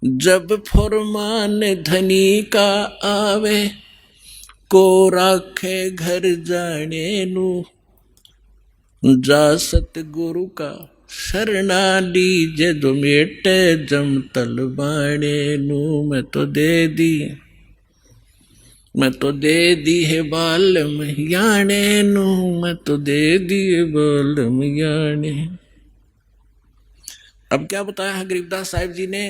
जब फरमान धनी का आवे, को राखे घर जाने नू, जा सतगुरु का शरणा लीजे, जो मेटे जम तल बाणे नू। मैं तो दे दी है बालम याने नू, मैं तो दे दी है बालम याने। अब क्या बताया है गरीबदास साहिब जी ने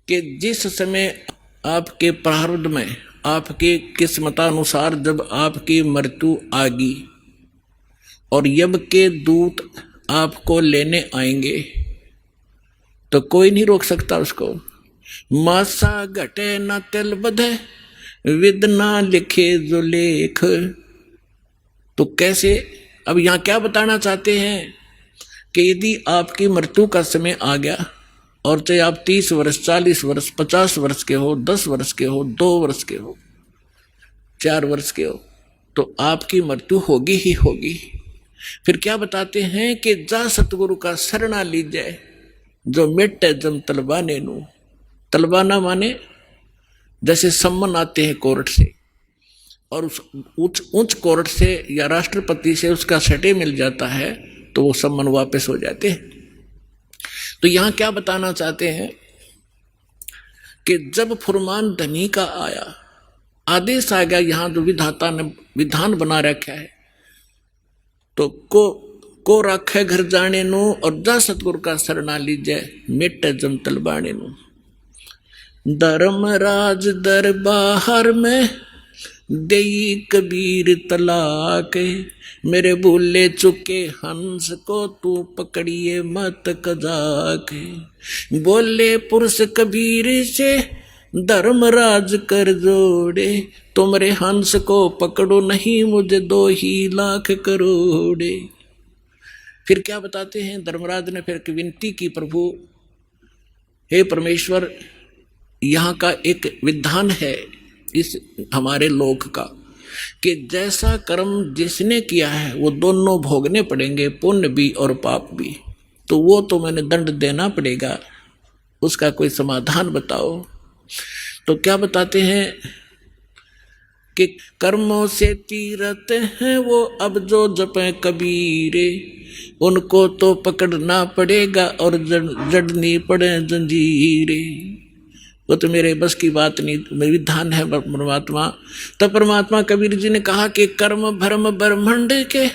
कि जिस समय आपके प्रारब्ध में, आपके किस्मतानुसार जब आपकी मृत्यु आगी और यम के दूत आपको लेने आएंगे, तो कोई नहीं रोक सकता उसको। मासा घटे न तिल बधे, विद ना लिखे जो लेख। तो कैसे, अब यहां क्या बताना चाहते हैं कि यदि आपकी मृत्यु का समय आ गया, और चाहे आप 30 वर्ष, 40 वर्ष, 50 वर्ष के हो, 10 वर्ष के हो, 2 वर्ष के हो, 4 वर्ष के हो, तो आपकी मृत्यु होगी ही होगी। फिर क्या बताते हैं कि जा सतगुरु का शरणा लीजिए, जो मिटे जम तलबाने नू। तलबाना माने जैसे सम्मन आते हैं कोर्ट से, और उस उच्च कोर्ट से या राष्ट्रपति से उसका सटे मिल जाता है, तो वो सम्मन वापस हो जाते हैं। तो यहां क्या बताना चाहते हैं कि जब फुरमान धनी का आया, आदेश आ गया, यहां जो विधाता ने विधान बना रखा है, तो को रखे घर जाने नो, और जा सतगुरु का शरणा लीजिए, मिट जम तलबाने नो। धर्मराज दरबार में देई कबीर तलाक, मेरे भूले चुके हंस को तू पकड़िए मत कजाक। बोले पुरुष कबीर से धर्मराज कर जोड़े, तुमरे हंस को पकड़ो नहीं मुझे 2 ही लाख करोड़े। फिर क्या बताते हैं, धर्मराज ने फिर विनती की, प्रभु हे परमेश्वर, यहाँ का एक विधान है इस हमारे लोक का कि जैसा कर्म जिसने किया है वो दोनों भोगने पड़ेंगे, पुण्य भी और पाप भी। तो वो तो मैंने दंड देना पड़ेगा, उसका कोई समाधान बताओ। तो क्या बताते हैं कि कर्मों से तीरथ हैं वो अब जो जपे कबीरे, उनको तो पकड़ना पड़ेगा और जड़नी पड़े जंजीरे। वो तो मेरे बस की बात नहीं, विधान है परमात्मा। तब परमात्मा कबीर जी ने कहा कि कर्म भरम ब्रह्मंड के,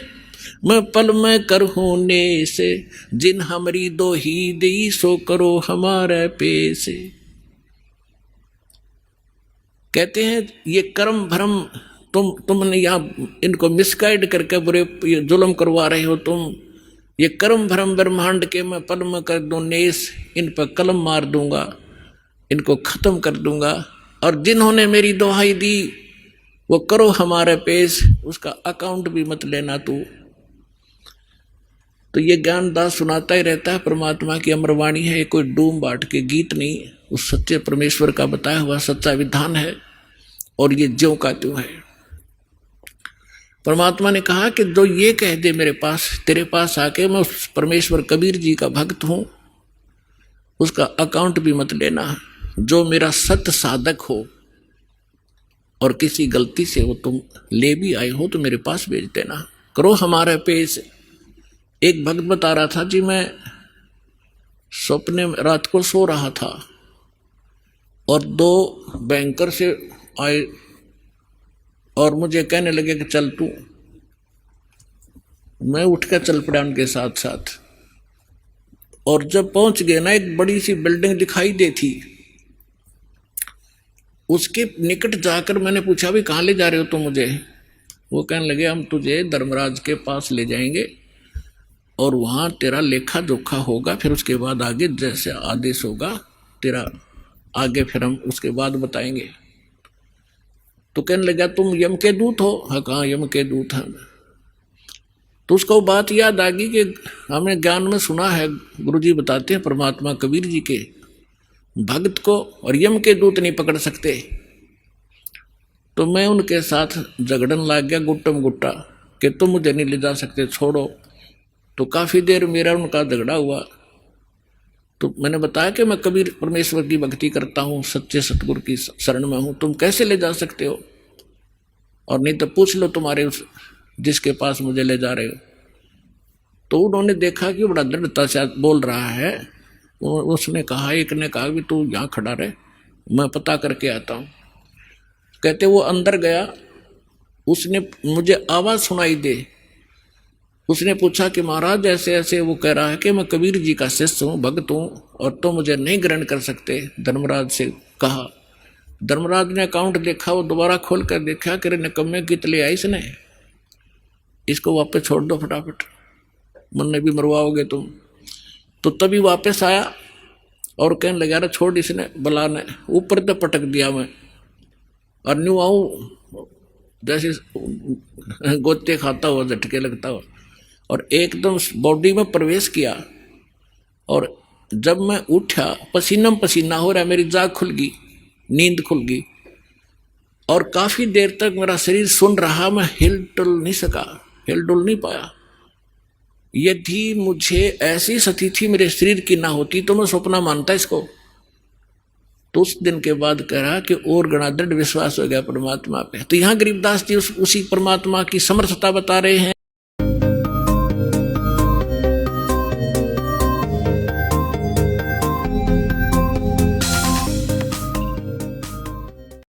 मैं पल में कर होने से, जिन हमारी 2 ही दी सो करो हमारे पेशे। कहते हैं ये कर्म भ्रम तुमने यहाँ इनको मिसगाइड करके बुरे जुल्म करवा रहे हो तुम। ये कर्म भ्रम ब्रह्मांड के मैं पल में कर दूं नेस, इन पर कलम मार दूंगा, इनको खत्म कर दूंगा। और जिन्होंने मेरी दुहाई दी वो करो हमारे पेश, उसका अकाउंट भी मत लेना तू। तो ये ज्ञानदास सुनाता ही रहता है, परमात्मा की अमरवाणी है, कोई डूम बाट के गीत नहीं, उस सच्चे परमेश्वर का बताया हुआ सच्चा विधान है, और ये ज्यों का त्यों है। परमात्मा ने कहा कि जो ये कह दे मेरे पास, तेरे पास आके मैं उस परमेश्वर कबीर जी का भक्त हूं, उसका अकाउंट भी मत लेना। जो मेरा सत्य साधक हो और किसी गलती से वो तुम ले भी आए हो तो मेरे पास भेज देना, करो हमारे पेश। एक भक्त बता रहा था जी, मैं सपने में रात को सो रहा था और 2 बैंकर से आए और मुझे कहने लगे कि चल तू। मैं उठ कर चल पड़ा उनके साथ साथ, और जब पहुंच गए ना, एक बड़ी सी बिल्डिंग दिखाई दी थी। उसके निकट जाकर मैंने पूछा भी कहाँ ले जा रहे हो तुम मुझे? वो कहने लगे हम तुझे धर्मराज के पास ले जाएंगे और वहाँ तेरा लेखा जोखा होगा, फिर उसके बाद आगे जैसे आदेश होगा तेरा आगे फिर हम उसके बाद बताएंगे। तो कहने लगा तुम यम के दूत हो? हाँ, कहाँ यम के दूत हैं। तो उसको बात याद आ गई कि हमने ज्ञान में सुना है, गुरुजी बताते हैं परमात्मा कबीर जी के भक्त को और यम के दूत नहीं पकड़ सकते। तो मैं उनके साथ झगड़न लग गया गुट्टम गुट्टा कि तुम मुझे नहीं ले जा सकते, छोड़ो। तो काफ़ी देर मेरा उनका झगड़ा हुआ तो मैंने बताया कि मैं कबीर परमेश्वर की भक्ति करता हूँ, सच्चे सतगुरु की शरण में हूँ, तुम कैसे ले जा सकते हो? और नहीं तो पूछ लो तुम्हारे उस जिसके पास मुझे ले जा रहे हो। तो उन्होंने देखा कि बड़ा दृढ़ता से बोल रहा है। उसने कहा, एक ने कहा कि तू यहाँ खड़ा रहे, मैं पता करके आता हूँ। कहते वो अंदर गया, उसने मुझे आवाज सुनाई दे। उसने पूछा कि महाराज ऐसे ऐसे, वो कह रहा है कि मैं कबीर जी का शिष्य हूँ, भक्त हूँ, और तो मुझे नहीं ग्रहण कर सकते। धर्मराज से कहा। धर्मराज ने अकाउंट देखा, वो दोबारा खोल कर देखा कि निकम्मे की तले आई इसने, इसको वापस छोड़ दो फटाफट, मन भी मरवाओगे तुम। तो तभी वापस आया और कहने लगा, अरे छोड़, इसने बला ने ऊपर तो पटक दिया मैं, और न्यू आऊं जैसे गोते खाता हुआ, झटके लगता हुआ, और एकदम बॉडी में प्रवेश किया। और जब मैं उठा, पसीना पसीना हो रहा, मेरी जाग खुल गई, नींद खुल गई, और काफी देर तक मेरा शरीर सुन रहा, मैं हिल डुल नहीं सका, हिल डुल नहीं पाया। यदि मुझे ऐसी स्थिति मेरे शरीर की ना होती तो मैं सपना मानता इसको। तो उस दिन के बाद कह रहा कि और गणा दृढ़ विश्वास हो गया परमात्मा पे। तो यहाँ गरीबदास जी उसी परमात्मा की समर्थता बता रहे हैं।